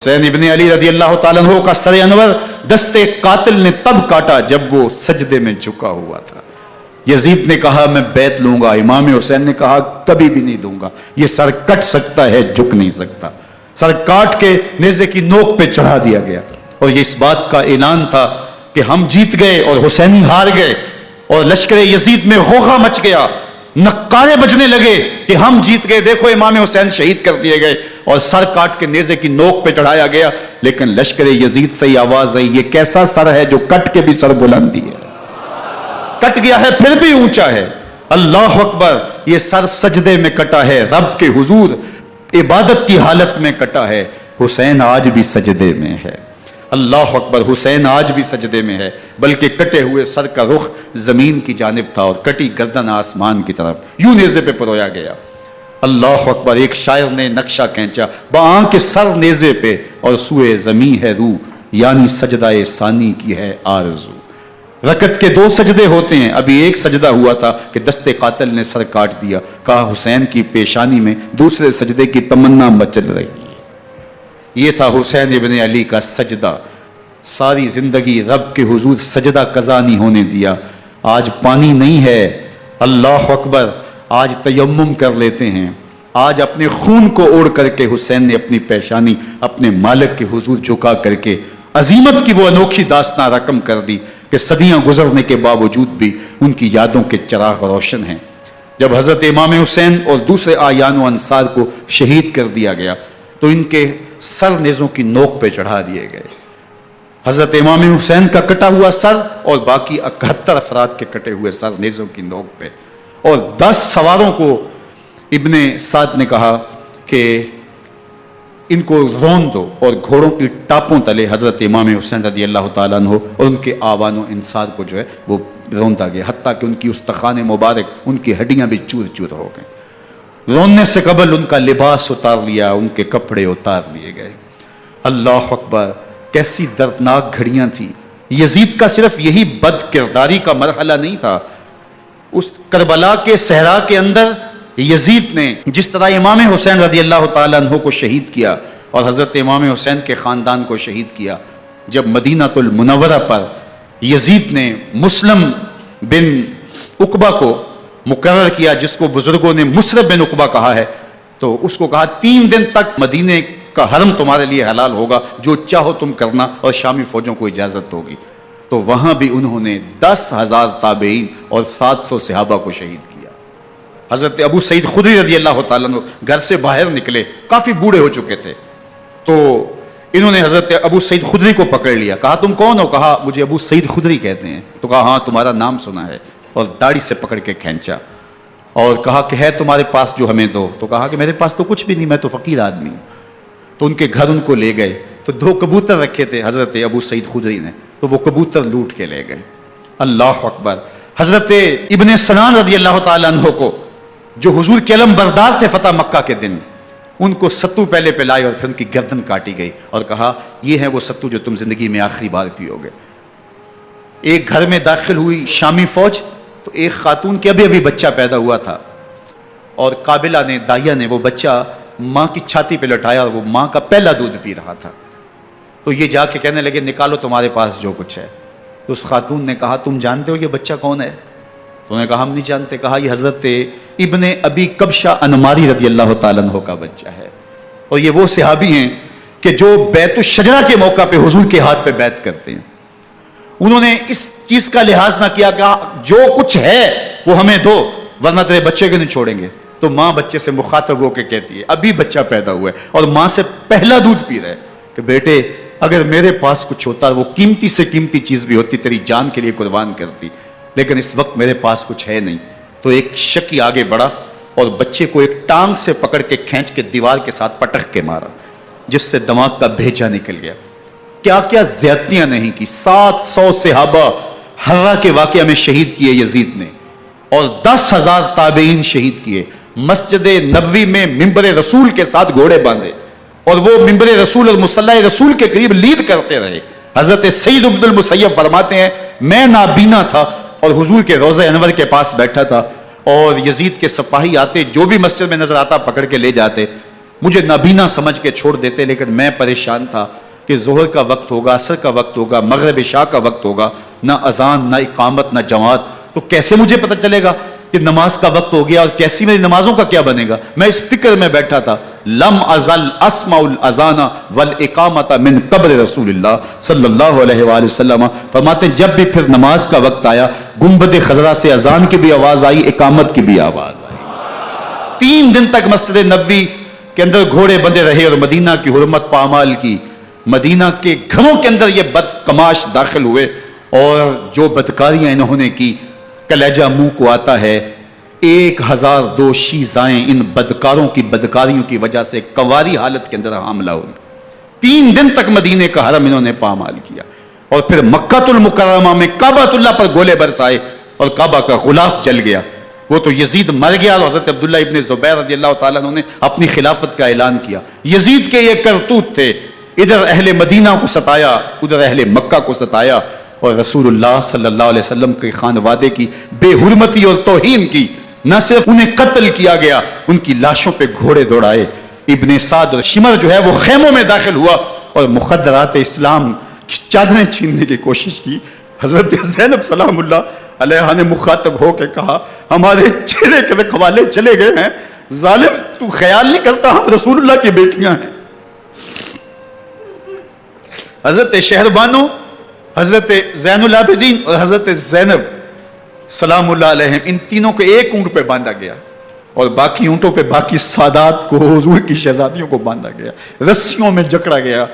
حسین ابن علی رضی اللہ تعالیٰ عنہ کا سر انور دستے قاتل نے تب کاٹا جب وہ سجدے میں جھکا ہوا تھا۔ یزید نے کہا میں بیعت لوں گا، امام حسین نے کہا کبھی بھی نہیں دوں گا، یہ سر کٹ سکتا ہے جھک نہیں سکتا۔ سر کاٹ کے نیزے کی نوک پہ چڑھا دیا گیا اور یہ اس بات کا اعلان تھا کہ ہم جیت گئے اور حسینی ہار گئے، اور لشکر یزید میں غوغا مچ گیا، نقارے بجنے لگے کہ ہم جیت گئے، دیکھو امام حسین شہید کر دیے گئے، اور سر کاٹ کے نیزے کی نوک پہ چڑھایا گیا۔ لیکن لشکر یزید سے آواز آئی یہ کیسا سر ہے جو کٹ کے بھی سر بلندی ہے، کٹ گیا ہے پھر بھی اونچا ہے۔ اللہ اکبر، یہ سر سجدے میں کٹا ہے، رب کے حضور عبادت کی حالت میں کٹا ہے۔ حسین آج بھی سجدے میں ہے، اللہ اکبر، حسین آج بھی سجدے میں ہے، بلکہ کٹے ہوئے سر کا رخ زمین کی جانب تھا اور کٹی گردن آسمان کی طرف، یوں نیزے پہ پرویا گیا۔ اللہ اکبر، ایک شاعر نے نقشہ کھینچا، بآنکھ سر نیزے پہ اور سوئے زمین ہے روح، یعنی سجدہ ثانی کی ہے آرزو۔ رکعت کے 2 سجدے ہوتے ہیں، ابھی ایک سجدہ ہوا تھا کہ دستے قاتل نے سر کاٹ دیا، کہا حسین کی پیشانی میں دوسرے سجدے کی تمنا مچل رہی ہے۔ یہ تھا حسین ابن علی کا سجدہ، ساری زندگی رب کے حضور سجدہ قضا نہیں ہونے دیا۔ آج پانی نہیں ہے، اللہ اکبر، آج تیمم کر لیتے ہیں، آج اپنے خون کو اوڑ کر کے حسین نے اپنی پیشانی اپنے مالک کے حضور جھکا کر کے عظیمت کی وہ انوکھی داستان رقم کر دی کہ صدیاں گزرنے کے باوجود بھی ان کی یادوں کے چراغ روشن ہیں۔ جب حضرت امام حسین اور دوسرے آیان و انصار کو شہید کر دیا گیا تو ان کے سر نیزوں کی نوک پہ چڑھا دیے گئے۔ حضرت امام حسین کا کٹا ہوا سر اور باقی 71 افراد کے کٹے ہوئے سر نیزوں کی نوک پہ، اور 10 سواروں کو ابن سعد نے کہا کہ ان کو رون دو، اور گھوڑوں کی ٹاپوں تلے حضرت امام حسین رضی اللہ تعالیٰ عنہ اور ان کے آوان و انصار کو جو ہے وہ روندا گیا، حتیٰ کہ ان کی استخوان مبارک، ان کی ہڈیاں بھی چور چور ہو گئیں۔ روننے سے قبل ان کا لباس اتار لیا، ان کے کپڑے اتار لیے گئے۔ اللہ اکبر، کیسی دردناک گھڑیاں تھیں۔ یزید کا صرف یہی بد کرداری کا مرحلہ نہیں تھا، اس کربلا کے صحرا کے اندر یزید نے جس طرح امام حسین رضی اللہ تعالیٰ عنہ کو شہید کیا اور حضرت امام حسین کے خاندان کو شہید کیا، جب مدینہ المنورہ پر یزید نے مسلم بن عقبہ کو مقرر کیا، جس کو بزرگوں نے مصرب بن عقبہ کہا ہے، تو اس کو کہا 3 دن تک مدینے کا حرم تمہارے لیے حلال ہوگا، جو چاہو تم کرنا، اور شامی فوجوں کو اجازت ہوگی۔ تو وہاں بھی انہوں نے 10,000 تابعین اور 700 صحابہ کو شہید کیا۔ حضرت ابو سعید خدری رضی اللہ تعالیٰ عنہ گھر سے باہر نکلے، کافی بوڑھے ہو چکے تھے، تو انہوں نے حضرت ابو سعید خدری کو پکڑ لیا، کہا تم کون ہو؟ کہا مجھے ابو سعید خدری کہتے ہیں۔ تو کہا ہاں تمہارا نام سنا ہے، اور داڑھی سے پکڑ کے کھینچا اور کہا کہ ہے تمہارے پاس جو ہمیں دو؟ تو کہا کہ میرے پاس تو کچھ بھی نہیں، میں تو فقیر آدمی ہوں۔ تو ان کے گھر ان کو لے گئے، تو 2 کبوتر رکھے تھے حضرت ابو سعید خدری نے، تو وہ کبوتر لوٹ کے لے گئے۔ اللہ اکبر، حضرت ابن سنان رضی اللہ تعالیٰ عنہ کو جو حضور کے علم بردار تھے فتح مکہ کے دن، ان کو ستو پہلے پہ لائے اور پھر ان کی گردن کاٹی گئی اور کہا یہ ہے وہ ستو جو تم زندگی میں آخری بار پیو گے۔ ایک گھر میں داخل ہوئی شامی فوج، تو ایک خاتون کے ابھی بچہ پیدا ہوا تھا، اور قابلہ نے، دائیا نے، وہ بچہ ماں کی چھاتی پہ لٹایا اور وہ ماں کا پہلا دودھ پی رہا تھا۔ تو یہ جا کے کہنے لگے نکالو تمہارے پاس جو کچھ ہے۔ تو اس خاتون نے کہا تم جانتے ہو یہ بچہ کون ہے؟ تو انہوں نے کہا ہم نہیں جانتے۔ کہا یہ حضرت ابن ابی کبشہ انماری رضی اللہ تعالیٰ عنہ کا بچہ ہے، اور یہ وہ صحابی ہیں کہ جو بیعت الشجرہ کے موقع پہ حضور کے ہاتھ پہ بیعت کرتے ہیں۔ انہوں نے اس چیز کا لحاظ نہ کیا کہ جو کچھ ہے وہ ہمیں دو ورنہ تیرے بچے کو نہیں چھوڑیں گے۔ تو ماں بچے سے مخاطب ہو کے کہتی ہے، ابھی بچہ پیدا ہوا ہے اور ماں سے پہلا دودھ پی رہا ہے، کہ بیٹے اگر میرے پاس کچھ ہوتا، وہ قیمتی سے قیمتی چیز بھی ہوتی، تیری جان کے لیے قربان کرتی، لیکن اس وقت میرے پاس کچھ ہے نہیں۔ تو ایک شکی آگے بڑھا اور بچے کو ایک ٹانگ سے پکڑ کے کھینچ کے دیوار کے ساتھ پٹخ کے مارا، جس سے دماغ کا بھیجا نکل گیا۔ کیا کیا زیادتیاں نہیں کی۔ 700 صحابہ حرہ کے واقعہ میں شہید کیے یزید نے، اور 10,000 تابعین شہید کیے۔ مسجد نبوی میں ممبر رسول کے ساتھ گھوڑے باندھے، اور وہ ممبر رسول اور مصلی رسول کے قریب لیڈ کرتے رہے۔ حضرت سعید بن المسیب فرماتے ہیں میں نابینا تھا اور حضور کے روضہ انور کے پاس بیٹھا تھا، اور یزید کے سپاہی آتے، جو بھی مسجد میں نظر آتا پکڑ کے لے جاتے۔ مجھے نابینا سمجھ کے چھوڑ دیتے، لیکن میں پریشان تھا کہ ظہر کا وقت ہوگا، عصر کا وقت ہوگا، مغرب عشاء کا وقت ہوگا، نہ اذان، نہ اقامت، نہ جماعت، تو کیسے مجھے پتہ چلے گا کہ نماز کا وقت ہو گیا اور کیسی میری نمازوں کا کیا بنے گا؟ میں اس فکر میں بیٹھا تھا. لم ازل اسمع الاذان والاقامت من قبر رسول اللہ صلی اللہ علیہ وآلہ وسلم. فرماتے ہیں جب بھی پھر نماز کا وقت آیا، گنبد خضرا سے اذان کی بھی آواز آئی، اقامت کی بھی آواز آئی. 3 دن تک مسجد نبوی کے اندر گھوڑے بندے رہے اور مدینہ کی حرمت پامال کی. مدینہ کے گھروں کے اندر یہ بدکماش داخل ہوئے اور جو بدکاریاں انہوں نے کی، کلیجہ منہ کو آتا ہے. 1002 شیزائیں ان بدکاروں کی بدکاریوں کی وجہ سے کنواری حالت کے اندر حاملہ ہوئی. 3 دن تک مدینے کا حرم انہوں نے پامال کیا اور پھر مکہ المکرمہ میں کعبۃ اللہ پر گولے برسائے اور کعبہ کا غلاف جل گیا. وہ تو یزید مر گیا اور حضرت عبداللہ ابن زبیر رضی اللہ تعالیٰ عنہ نے اپنی خلافت کا اعلان کیا. یزید کے یہ کرتوت تھے، ادھر اہل مدینہ کو ستایا، ادھر اہل مکہ کو ستایا اور رسول اللہ صلی اللہ علیہ وسلم کے خانوادے کی بے حرمتی اور توہین کی. نہ صرف انہیں قتل کیا گیا، ان کی لاشوں پہ گھوڑے دوڑائے. ابن سعد اور شمر جو ہے وہ خیموں میں داخل ہوا اور مخدرات اسلام کی چادریں چھیننے کی کوشش کی. حضرت زینب سلام اللہ علیہ نے مخاطب ہو کے کہا ہمارے چہرے کے رکھوالے چلے گئے ہیں، ظالم تو خیال نہیں کرتا ہم رسول اللہ کی بیٹیاں ہیں. حضرت شہربانو، حضرت زین العابدین اور حضرت زینب سلام اللہ علیہم، ان تینوں کو ایک اونٹ پہ باندھا گیا اور باقی اونٹوں پہ باقی سادات کو، حضور کی شہزادیوں کو باندھا گیا، رسیوں میں جکڑا گیا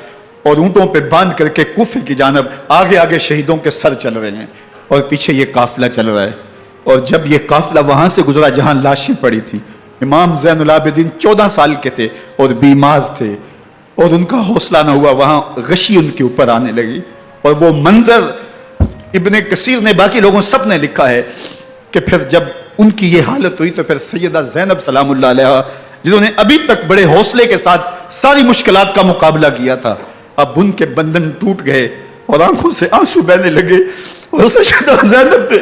اور اونٹوں پہ باندھ کر کے کوفے کی جانب آگے آگے شہیدوں کے سر چل رہے ہیں اور پیچھے یہ قافلہ چل رہا ہے. اور جب یہ قافلہ وہاں سے گزرا جہاں لاشیں پڑی تھی، امام زین العابدین 14 سال کے تھے اور بیمار تھے اور ان کا حوصلہ نہ ہوا، وہاں غشی ان کے اوپر آنے لگی. اور وہ منظر ابن کثیر نے، باقی لوگوں سب نے لکھا ہے کہ پھر جب ان کی یہ حالت ہوئی تو پھر سیدہ زینب سلام اللہ علیہ، جنہوں نے ابھی تک بڑے حوصلے کے ساتھ ساری مشکلات کا مقابلہ کیا تھا، اب ان کے بندھن ٹوٹ گئے اور آنکھوں سے آنسو بہنے لگے اور سیدہ زینب تھے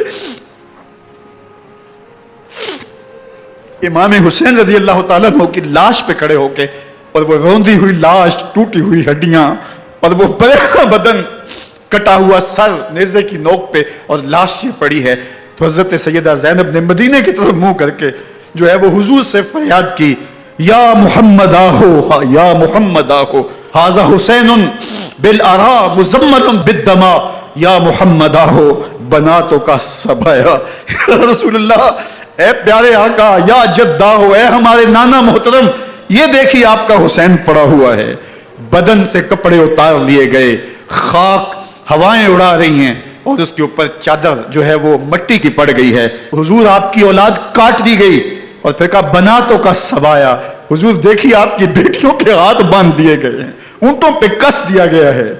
امام حسین رضی اللہ تعالیٰ عنہ کی لاش پہ کھڑے ہو کے، اور وہ روندی ہوئی لاش، ٹوٹی ہوئی ہڈیاں اور وہ بڑا بدن، کٹا ہوا سر نیزے کی نوک پہ اور لاش یہ پڑی ہے. تو حضرت سیدہ زینب نے مدینے کی طرف منہ کر کے جو ہے وہ حضور سے فریاد کی، یا محمد آہو، یا محمد آہو، ھذا حسین بالآراء مزمل بالدماء، یا محمد آہو بناتوں کا سبایا. رسول اللہ، اے پیارے آقا، یا جدہ ہو، اے ہمارے نانا محترم، یہ دیکھیے آپ کا حسین پڑا ہوا ہے. بدن سے کپڑے اتار لیے گئے، خاک ہوائیں اڑا رہی ہیں اور اس کے اوپر چادر جو ہے وہ مٹی کی پڑ گئی ہے. حضور آپ کی اولاد کاٹ دی گئی اور پھر کہا بناتوں کا سبایا. حضور دیکھیے آپ کی بیٹیوں کے ہاتھ باندھ دیے گئے ہیں، اونٹوں پہ کس دیا گیا ہے.